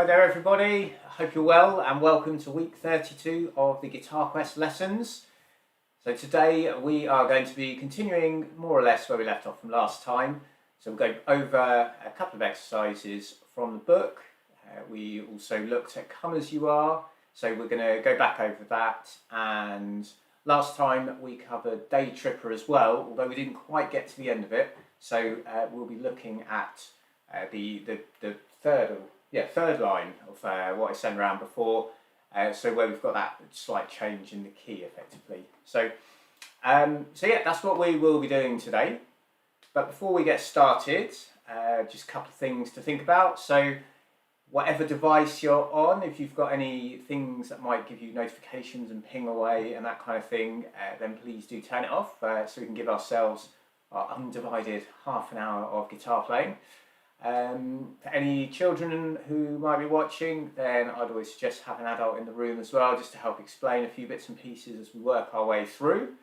there everybody, I hope you're well and welcome to week 32 of the Guitar Quest lessons. So today we are going to be continuing more or less where we left off from last time. So we'll go over a couple of exercises from the book. We also looked at Come As You Are, so we're going to go back over that, and last time we covered Day Tripper as well, although we didn't quite get to the end of it. So we'll be looking at the third line of what I sent around before, so where we've got that slight change in the key effectively. So yeah, that's what we will be doing today. But before we get started, just a couple of things to think about. So whatever device you're on, if you've got any things that might give you notifications and ping away and that kind of thing, then please do turn it off, so we can give ourselves our undivided half an hour of guitar playing. For any children who might be watching, then I'd always suggest have an adult in the room as well, just to help explain a few bits and pieces as we work our way through.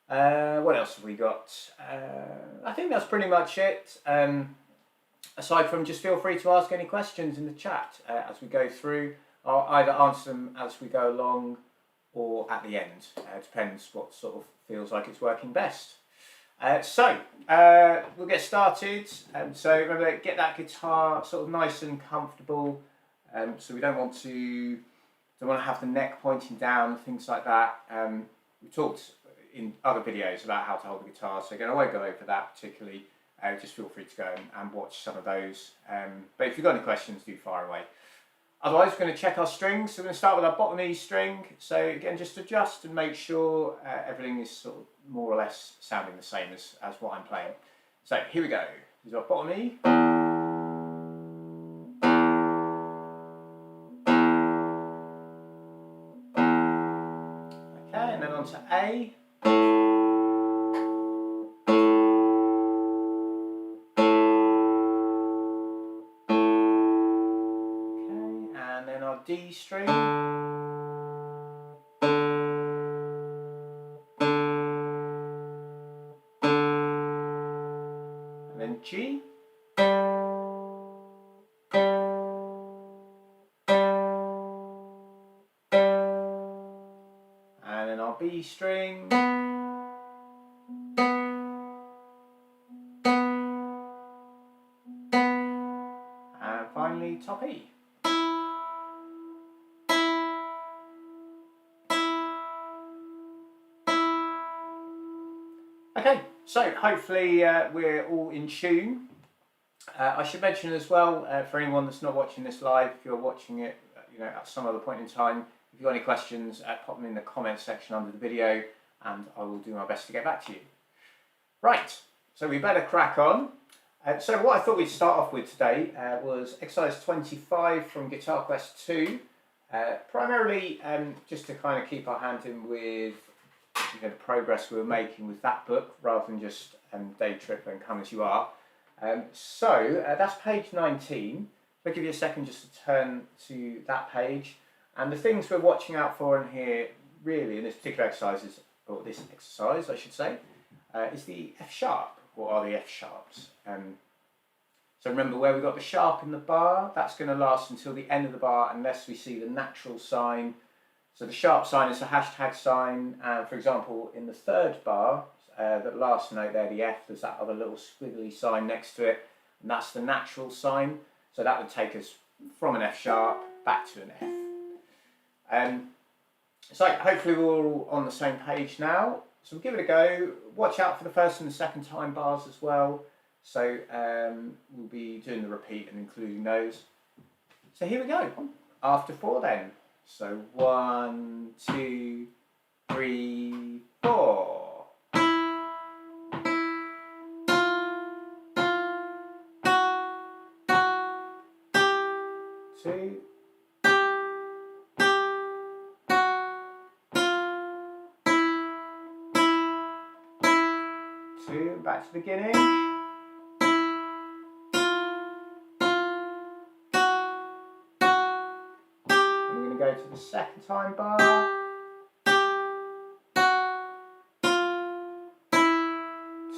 What else have we got? I think that's pretty much it. Aside from, just feel free to ask any questions in the chat as we go through. I'll either answer them as we go along or at the end. Depends what sort of feels like it's working best. So we'll get started. So remember, get that guitar sort of nice and comfortable. So we don't want to have the neck pointing down, things like that. We talked in other videos about how to hold the guitar, so again I won't go over that particularly. Just feel free to go and watch some of those. But if you've got any questions, do fire away. Otherwise, we're going to check our strings. So we're going to start with our bottom E string. So again, just adjust and make sure everything is sort of more or less sounding the same as what I'm playing. So here we go. This is our bottom E. Okay, and then on to A. D string, and then G, and then our B string, and finally top E. Okay, so hopefully we're all in tune. I should mention as well, for anyone that's not watching this live, if you're watching it at some other point in time, if you've got any questions, pop them in the comments section under the video and I will do my best to get back to you. Right, so we better crack on. So what I thought we'd start off with today was exercise 25 from Guitar Quest 2. Primarily just to kind of keep our hand in with the progress we were making with that book, rather than just Day Tripper and Come As You Are. So that's page 19. I'll give you a second just to turn to that page. And the things we're watching out for in here, really, in this particular exercise, or this exercise I should say, is the F sharp. What are the F sharps? So remember, where we got the sharp in the bar, that's going to last until the end of the bar unless we see the natural sign. So the sharp sign is a hashtag sign, and for example in the third bar, that last note there, the F, there's that other little squiggly sign next to it, and that's the natural sign. So that would take us from an F sharp back to an F. So hopefully we're all on the same page now. So we'll give it a go. Watch out for the first and the second time bars as well. So we'll be doing the repeat and including those. So here we go. After 4 then. So 1, 2, 3, 4. Two. Two, back to the beginning. Go to the second time bar,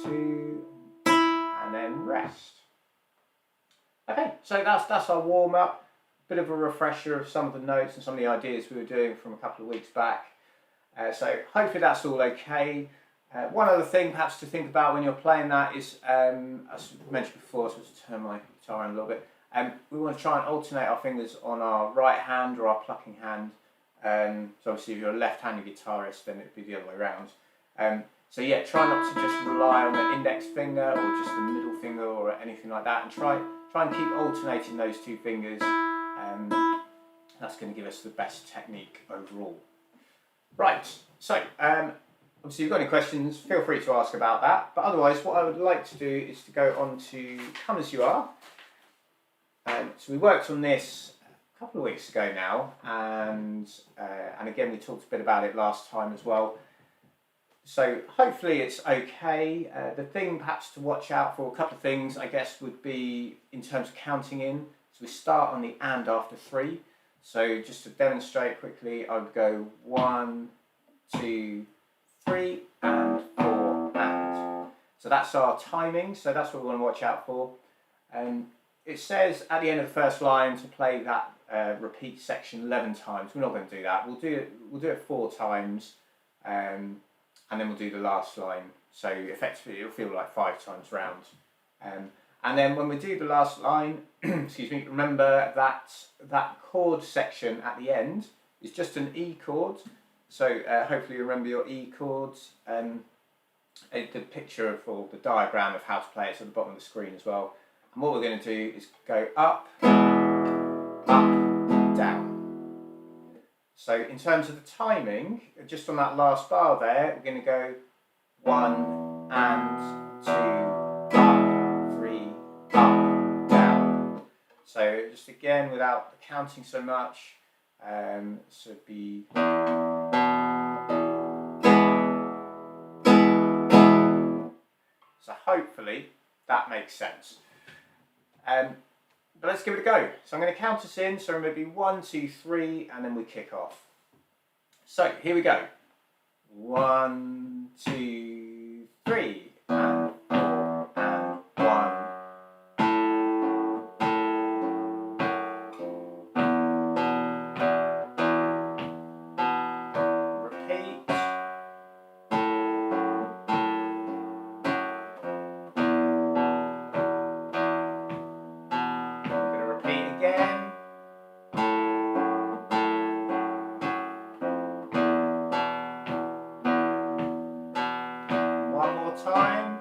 2, and then rest. Okay, so that's our warm up. bit of a refresher of some of the notes and some of the ideas we were doing from a couple of weeks back. So hopefully that's all okay. One other thing perhaps to think about when you're playing that is, as mentioned before, so to turn my guitar in a little bit, we want to try and alternate our fingers on our right hand or our plucking hand. So obviously if you're a left-handed guitarist, then it would be the other way around. So yeah, try not to just rely on the index finger or just the middle finger or anything like that, and try and keep alternating those two fingers. That's going to give us the best technique overall. Right, so obviously if you've got any questions, feel free to ask about that, but otherwise what I would like to do is to go on to Come As You Are. So we worked on this a couple of weeks ago now, and again we talked a bit about it last time as well. So hopefully it's okay. The thing perhaps to watch out for, a couple of things I guess, would be in terms of counting in. So we start on the and after 3. So just to demonstrate quickly, I would go 1, 2, 3 and 4 and. So that's our timing, so that's what we want to watch out for. It says at the end of the first line to play that repeat section 11 times. We're not going to do that. We'll do it 4 times. And then we'll do the last line, so effectively it'll feel like 5 times round. And then when we do the last line, excuse me, remember that chord section at the end is just an E chord, so hopefully you remember your E chords. The picture or the diagram of how to play it is at the bottom of the screen as well. And what we're going to do is go up, down. So in terms of the timing, just on that last bar there, we're going to go 1 and 2, up, 3, up, down. So just again, without the counting so much, so it'd be. So hopefully that makes sense. But let's give it a go. So I'm going to count us in, so maybe 1, 2, 3, and then we kick off. So here we go. 1, 2, 3, and 4, and 1. Repeat. Again. One more time.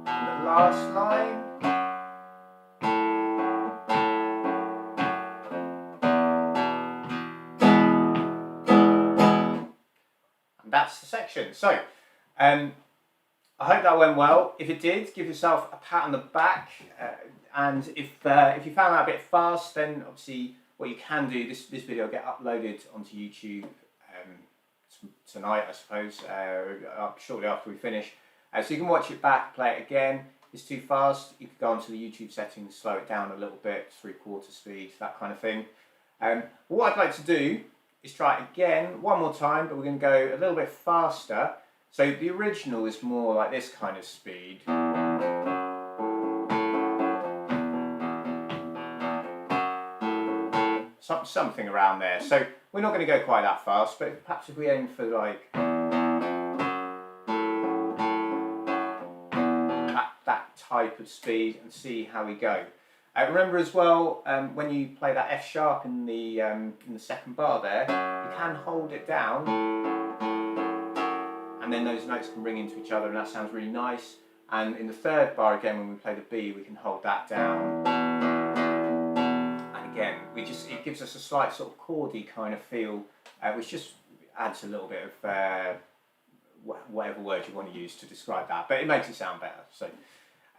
And the last line. And that's the section. So, I hope that went well. If it did, give yourself a pat on the back. And if you found that a bit fast, then obviously what you can do, this video will get uploaded onto YouTube tonight, I suppose, shortly after we finish. So you can watch it back, play it again. If it's too fast, you can go onto the YouTube settings, slow it down a little bit, 3/4 speed, that kind of thing. What I'd like to do is try it again, one more time, but we're going to go a little bit faster. So the original is more like this kind of speed. Something around there. So we're not going to go quite that fast, but perhaps if we aim for like that type of speed and see how we go. Remember as well, when you play that F sharp in the second bar there, you can hold it down, and then those notes can ring into each other, and that sounds really nice. And in the third bar again, when we play the B, we can hold that down. And again, it gives us a slight sort of chordy kind of feel, which just adds a little bit of whatever word you want to use to describe that, but it makes it sound better. So,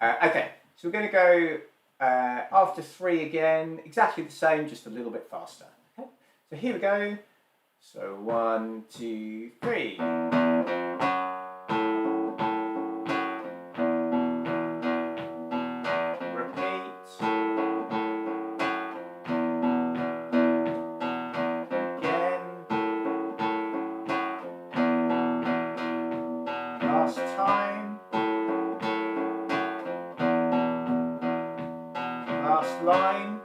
okay, so we're going to go after 3 again, exactly the same, just a little bit faster. Okay, so here we go. So 1, 2, 3. Last time. last line.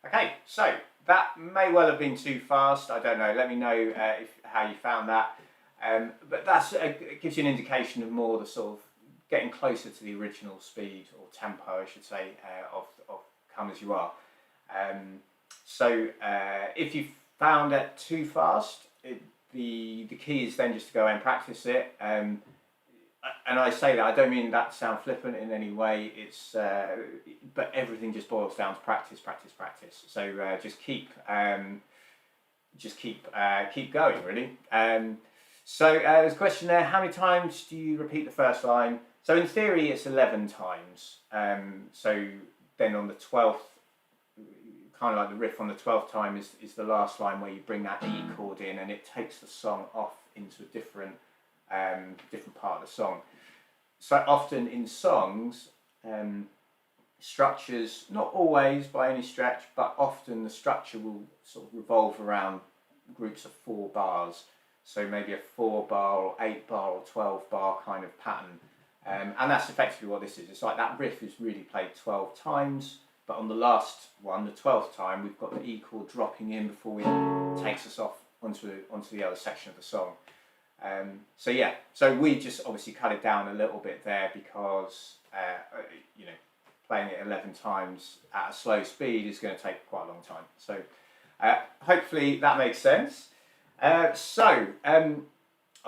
Okay, so that may well have been too fast. I don't know. Let me know how you found that. But that's it gives you an indication of more the sort of getting closer to the original speed or tempo, I should say, of Come As You Are. So if you found it too fast, the key is then just to go and practice it. And I say that, I don't mean that to sound flippant in any way. It's but everything just boils down to practice, practice, practice. So just keep going, really. So there's a question there: how many times do you repeat the first line? So in theory, it's 11 times. So then on the 12th, kind of like the riff on the 12th time is the last line where you bring that E chord in, and it takes the song off into a different part of the song. So often in songs, structures, not always by any stretch, but often the structure will sort of revolve around groups of 4 bars. So maybe a 4 bar or 8 bar or 12 bar kind of pattern. And that's effectively what this is. It's like that riff is really played 12 times, but on the last one, the 12th time, we've got the E chord dropping in before it takes us off onto the other section of the song. So yeah, so we just obviously cut it down a little bit there because playing it 11 times at a slow speed is going to take quite a long time. So hopefully that makes sense. I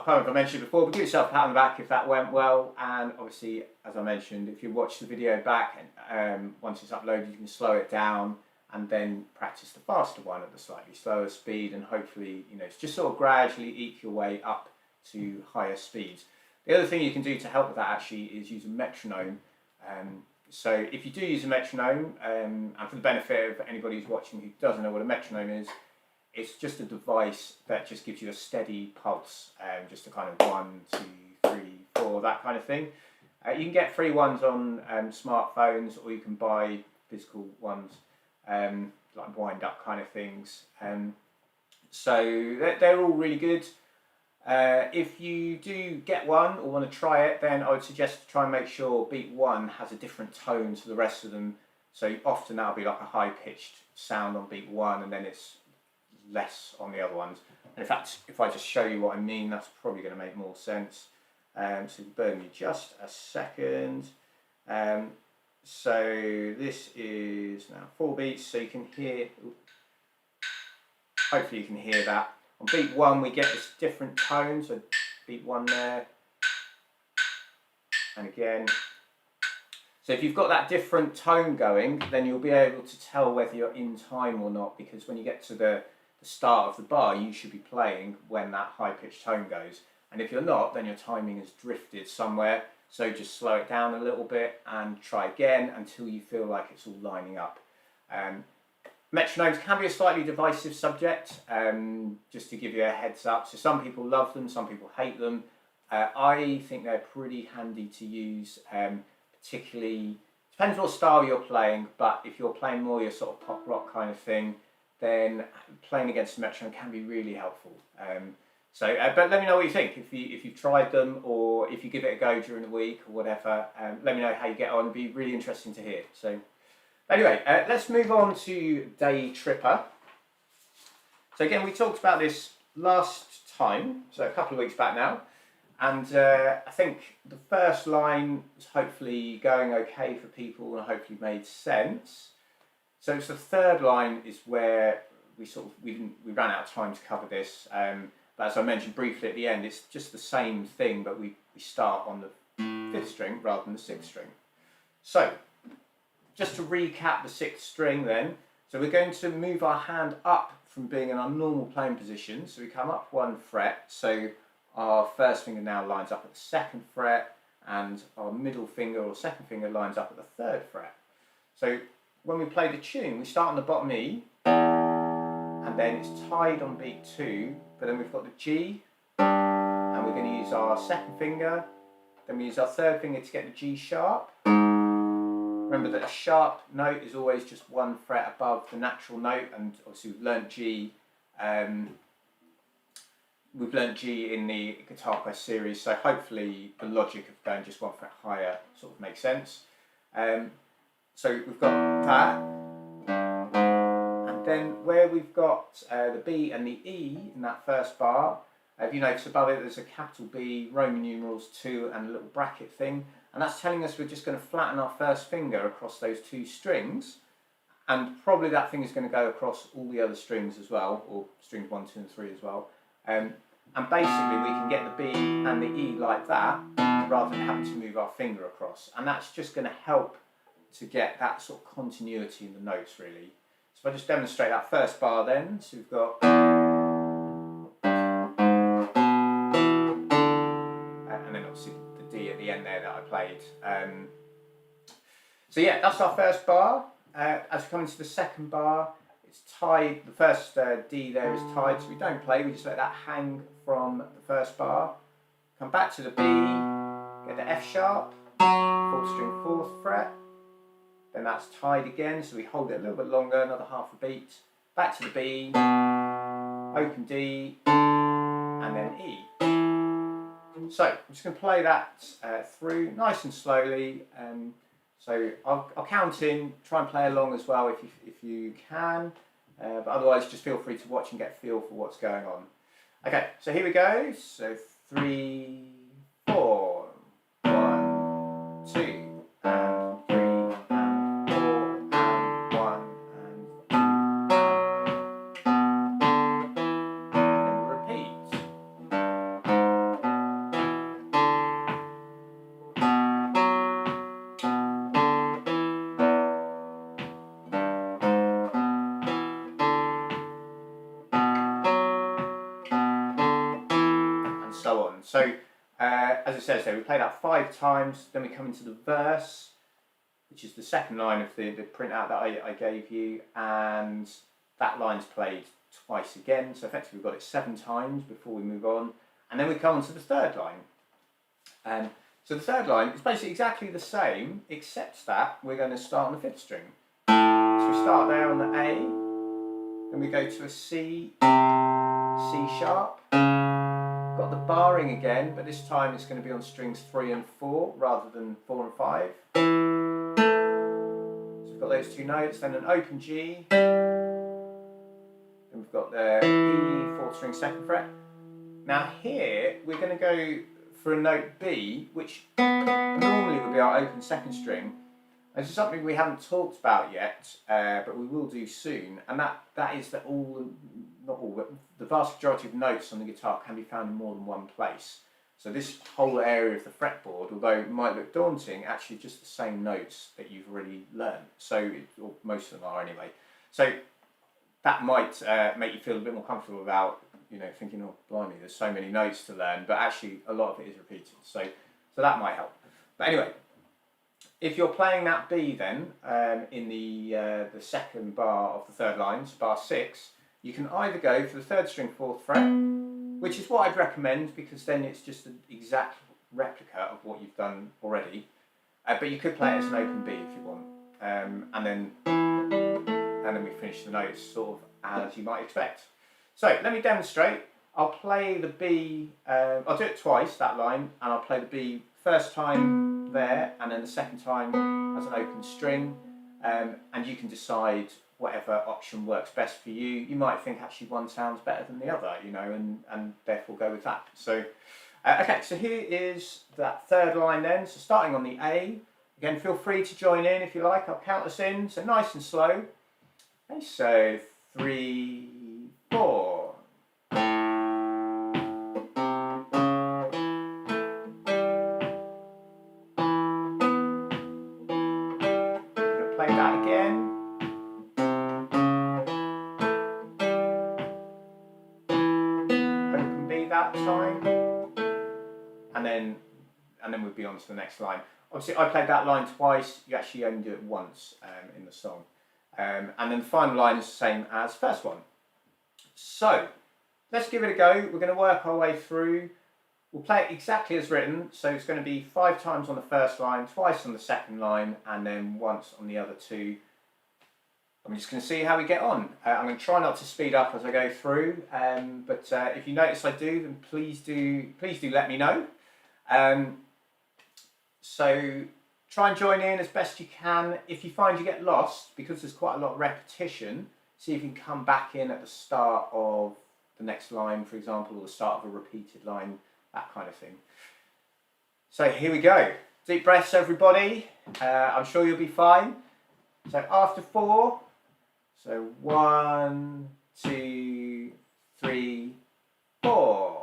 can't remember if I mentioned before, but give yourself a pat on the back if that went well. And obviously, as I mentioned, if you watch the video back and once it's uploaded, you can slow it down and then practice the faster one at the slightly slower speed, and hopefully, it's just sort of gradually eke your way up to higher speeds. The other thing you can do to help with that actually is use a metronome. So if you do use a metronome, and for the benefit of anybody who's watching who doesn't know what a metronome is, it's just a device that just gives you a steady pulse, just a kind of 1, 2, 3, 4, that kind of thing. You can get free ones on smartphones, or you can buy physical ones, like wind-up kind of things. So they're all really good. If you do get one or want to try it, then I would suggest to try and make sure beat 1 has a different tone to the rest of them. So often that'll be like a high-pitched sound on beat 1, and then it's less on the other ones. And in fact, if I just show you what I mean, that's probably going to make more sense. So bear me just a second. So this is now 4 beats, so you can hear, hopefully you can hear that. On beat 1 we get this different tone, so beat 1 there, and again. So if you've got that different tone going, then you'll be able to tell whether you're in time or not, because when you get to the start of the bar, you should be playing when that high-pitched tone goes. And if you're not, then your timing has drifted somewhere. So just slow it down a little bit and try again until you feel like it's all lining up. Metronomes can be a slightly divisive subject, just to give you a heads up. So some people love them, some people hate them. I think they're pretty handy to use, particularly, depends what style you're playing, but if you're playing more your sort of pop rock kind of thing, then playing against a metronome can be really helpful. But let me know what you think. If you've tried them, or if you give it a go during the week or whatever, let me know how you get on. It'd be really interesting to hear. So anyway, let's move on to Day Tripper. So again, we talked about this last time, so a couple of weeks back now. And I think the first line was hopefully going okay for people and hopefully made sense. So it's the third line is where we ran out of time to cover this. But as I mentioned briefly at the end, it's just the same thing, but we start on the 5th string rather than the 6th string. So just to recap the 6th string then, so we're going to move our hand up from being in our normal playing position. So we come up 1 fret. So our first finger now lines up at the 2nd fret, and our middle finger or 2nd finger lines up at the 3rd fret. So when we play the tune, we start on the bottom E, and then it's tied on beat 2, but then we've got the G, and we're going to use our 2nd finger, then we use our 3rd finger to get the G sharp. Remember that a sharp note is always just 1 fret above the natural note, and obviously we've learnt G. we've learnt G in the Guitar Quest series, so hopefully the logic of going just one fret higher sort of makes sense. So we've got that, and then where we've got the B and the E in that first bar, if you notice above it there's a capital B, Roman numerals 2 and a little bracket thing, and that's telling us we're just going to flatten our first finger across those two strings, and probably that thing is going to go across all the other strings as well, or strings 1, 2 and 3 as well. And basically we can get the B and the E like that rather than having to move our finger across, and that's just going to help to get that sort of continuity in the notes really. So if I just demonstrate that first bar then, so we've got and then obviously the D at the end there that I played. So yeah, that's our first bar. As we come into the second bar, it's tied, the first D there is tied, so we don't play, we just let that hang from the first bar. Come back to the B, get the F sharp, 4th string 4th fret, then that's tied again, so we hold it a little bit longer, another half a beat, back to the B, open D, and then E. So I'm just going to play that through nice and slowly. So I'll count in, try and play along as well if you can, but otherwise just feel free to watch and get a feel for what's going on. Okay, so here we go. So 3, 4, 1, 2, and 3, and 4, and 1, and then repeat. So on. So as it says there, we play that 5 times, then we come into the verse, which is the second line of the printout that I gave you, and that line's played twice again, so effectively we've got it 7 times before we move on, and then we come on to the third line. So the third line is basically exactly the same, except that we're going to start on the 5th string. So we start there on the A, then we go to a C, C sharp. Got the barring again, but this time it's going to be on strings 3 and 4 rather than 4 and 5. So we've got those 2 notes, then an open G, then we've got the E, 4th string 2nd fret. Now here we're going to go for a note B, which normally would be our open 2nd string. This is something we haven't talked about yet, but we will do soon, and that is that not all, but the vast majority of notes on the guitar can be found in more than one place. So this whole area of the fretboard, although it might look daunting, actually just the same notes that you've already learned. So, or most of them are anyway. So that might make you feel a bit more comfortable about, thinking, oh, blimey, there's so many notes to learn, but actually a lot of it is repeated. So that might help. But anyway, if you're playing that B then, in the second bar of the third line, so bar 6, you can either go for the 3rd string 4th fret, which is what I'd recommend because then it's just an exact replica of what you've done already. But you could play it as an open B if you want, and then we finish the notes sort of as you might expect. So let me demonstrate. I'll play the B. I'll do it twice, that line, and I'll play the B first time there, and then the second time as an open string, and you can decide whatever option works best for you. You might think actually one sounds better than the other, and therefore go with that. So, okay, so here is that third line then. So starting on the A, again, feel free to join in if you like. I'll count us in, so nice and slow. Okay, so 3, 4. Play that again. Open B that time, and then we'll be on to the next line. Obviously, I played that line twice. You actually only do it once in the song, and then the final line is the same as first one. So let's give it a go. We're going to work our way through. We'll play it exactly as written, so it's going to be 5 times on the first line, twice on the second line, and then once on the other 2. I'm just going to see how we get on. I'm going to try not to speed up as I go through, but if you notice I do, then please do let me know. So try and join in as best you can. If you find you get lost, because there's quite a lot of repetition, see if you can come back in at the start of the next line, for example, or the start of a repeated line, that kind of thing. So here we go. Deep breaths, everybody. I'm sure you'll be fine. So after 4, so 1, 2, 3, 4.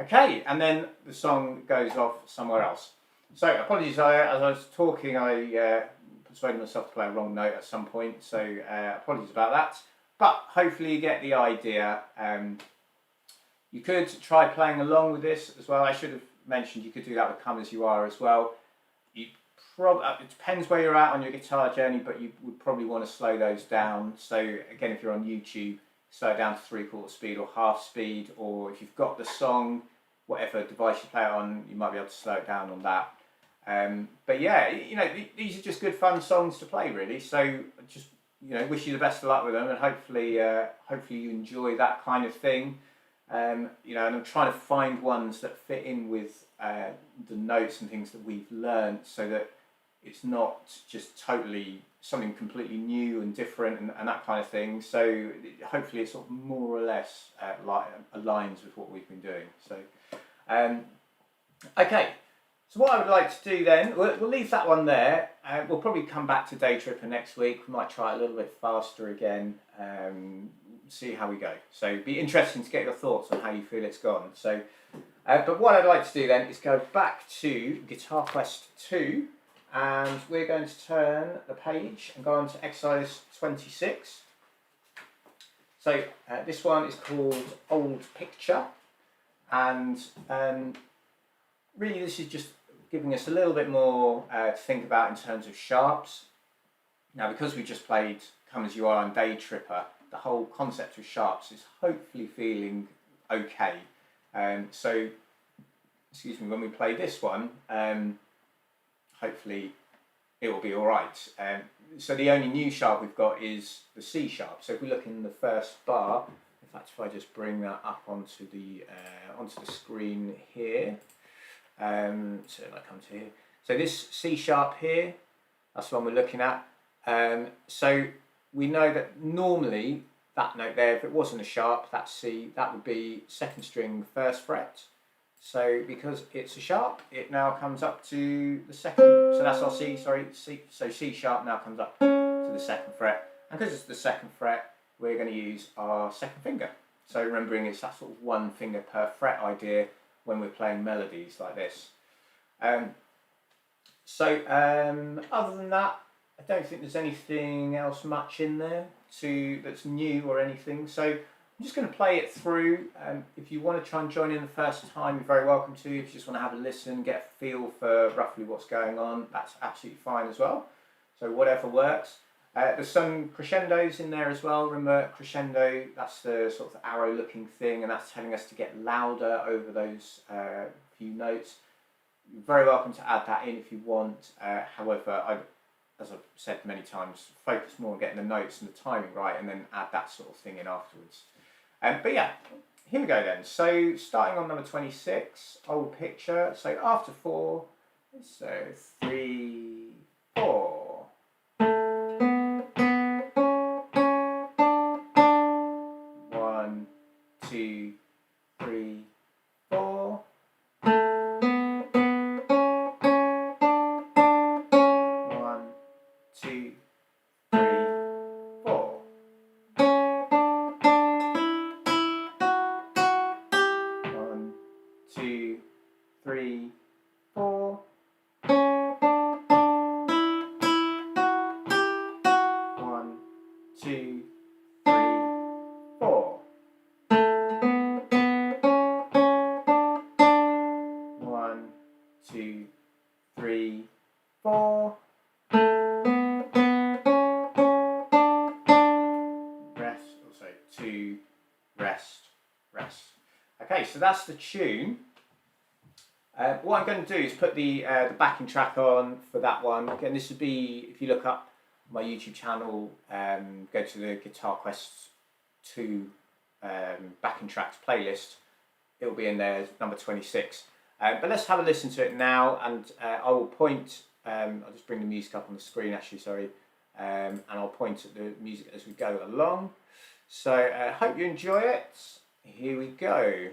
Okay, and then the song goes off somewhere else. So apologies, as I was talking, I persuaded myself to play a wrong note at some point, so apologies about that. But hopefully you get the idea. You could try playing along with this as well. I should have mentioned you could do that with Come As You Are as well. It depends where you're at on your guitar journey, but you would probably want to slow those down. So again, if you're on YouTube, slow it down to 3/4 speed or half speed, or if you've got the song, whatever device you play it on, you might be able to slow it down on that. But yeah, you know, these are just good fun songs to play, really. So just, you know, wish you the best of luck with them, and hopefully you enjoy that kind of thing. You know, and I'm trying to find ones that fit in with the notes and things that we've learned, so that it's not just totally something completely new and different and that kind of thing. So hopefully it sort of more or less aligns with what we've been doing. So okay, so what I would like to do then, we'll leave that one there. We'll probably come back to Day Tripper next week. We might try it a little bit faster again, see how we go. So it'd be interesting to get your thoughts on how you feel it's gone. So, but what I'd like to do then is go back to Guitar Quest 2, and we're going to turn the page and go on to exercise 26. So this one is called Old Picture, and really this is just giving us a little bit more to think about in terms of sharps. Now, because we just played Come As You Are and Day Tripper, the whole concept of sharps is hopefully feeling okay. So, excuse me, when we play this one, hopefully it will be all right. So the only new sharp we've got is the C sharp. So if we look in the first bar, in fact, if I just bring that up onto the screen here. So if I come to here, so this C sharp here, that's the one we're looking at. So we know that normally that note there, if it wasn't a sharp, that C, that would be second string, first fret. So because it's a sharp, it now comes up to the second, so that's our C, sorry, C, so C sharp now comes up to the second fret. And because it's the second fret, we're going to use our second finger. So remembering it's that sort of one finger per fret idea when we're playing melodies like this. Other than that, I don't think there's anything else much in there that's new or anything. So I'm just going to play it through. If you want to try and join in the first time, you're very welcome to. If you just want to have a listen, get a feel for roughly what's going on, that's absolutely fine as well. So whatever works. There's some crescendos in there as well. Remember, crescendo, that's the sort of arrow looking thing, and that's telling us to get louder over those few notes. You're very welcome to add that in if you want. However, as I've said many times, focus more on getting the notes and the timing right, and then add that sort of thing in afterwards. But yeah, here we go then. So starting on number 26, old picture. So after 4, so 3, 4. 1, 2, 3, 4. 1, 2, 3, 4. 1, 2, 3, 4. 1, 2, 3, 4. 1, 2, 3, 4. Rest, also 2, rest, rest. Okay, so that's the tune. What I'm going to do is put the backing track on for that one. Again, this would be, if you look up my YouTube channel, go to the Guitar Quest 2 backing tracks playlist, it will be in there as number 26. But let's have a listen to it now, and I will point, I'll just bring the music up on the screen actually, sorry, and I'll point at the music as we go along. So hope you enjoy it. Here we go.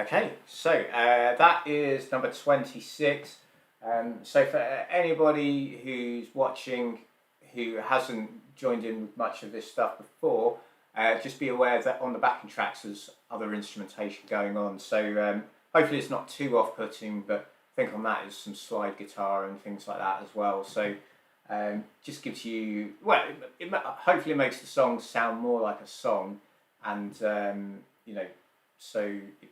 Okay, so that is number 26. So for anybody who's watching who hasn't joined in with much of this stuff before, just be aware that on the backing tracks there's other instrumentation going on. So hopefully it's not too off-putting, but I think on that is some slide guitar and things like that as well. So just gives you, well, hopefully it makes the song sound more like a song, and you know, so it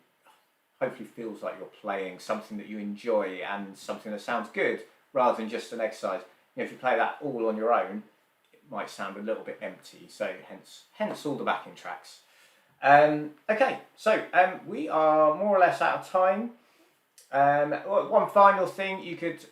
hopefully feels like you're playing something that you enjoy and something that sounds good rather than just an exercise. You know, if you play that all on your own, it might sound a little bit empty. So hence all the backing tracks. Okay, so we are more or less out of time. One final thing you could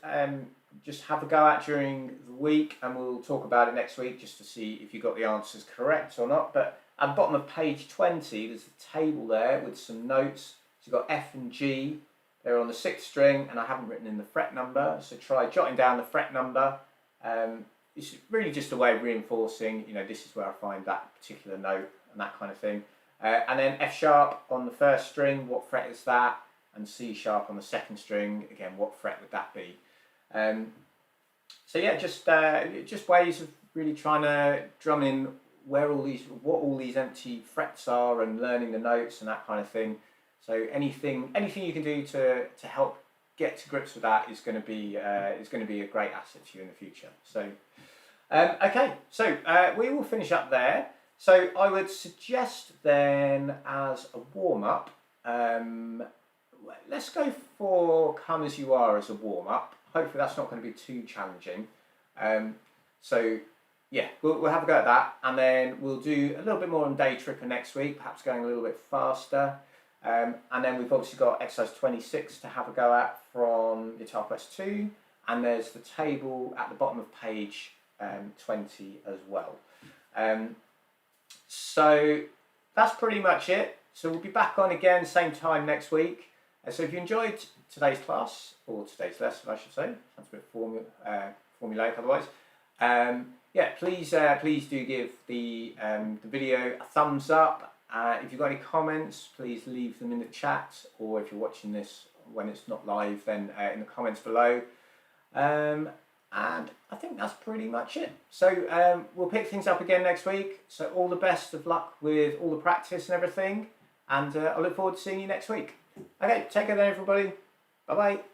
just have a go at during the week, and we'll talk about it next week just to see if you got the answers correct or not. But at the bottom of page 20, there's a table there with some notes. So you've got F and G, they're on the 6th string, and I haven't written in the fret number, so try jotting down the fret number. It's really just a way of reinforcing, you know, this is where I find that particular note and that kind of thing. And then F sharp on the 1st string, what fret is that? And C sharp on the 2nd string, again, what fret would that be? So yeah, just ways of really trying to drum in what all these empty frets are, and learning the notes and that kind of thing. So anything you can do to help get to grips with that is going to be a great asset to you in the future. So okay, so we will finish up there. So I would suggest then, as a warm up, let's go for Come As You Are as a warm up. Hopefully that's not going to be too challenging. So yeah, we'll have a go at that, and then we'll do a little bit more on Day Tripper next week, perhaps going a little bit faster. And then we've obviously got exercise 26 to have a go at from Guitar Quest 2, and there's the table at the bottom of page 20 as well. So that's pretty much it. So we'll be back on again same time next week. So if you enjoyed today's class, or today's lesson I should say, sounds a bit formulaic otherwise, yeah, please do give the video a thumbs up, If you've got any comments, please leave them in the chat, or if you're watching this when it's not live, then in the comments below. And I think that's pretty much it. So we'll pick things up again next week. So all the best of luck with all the practice and everything. And I look forward to seeing you next week. Okay, take care then, everybody. Bye-bye.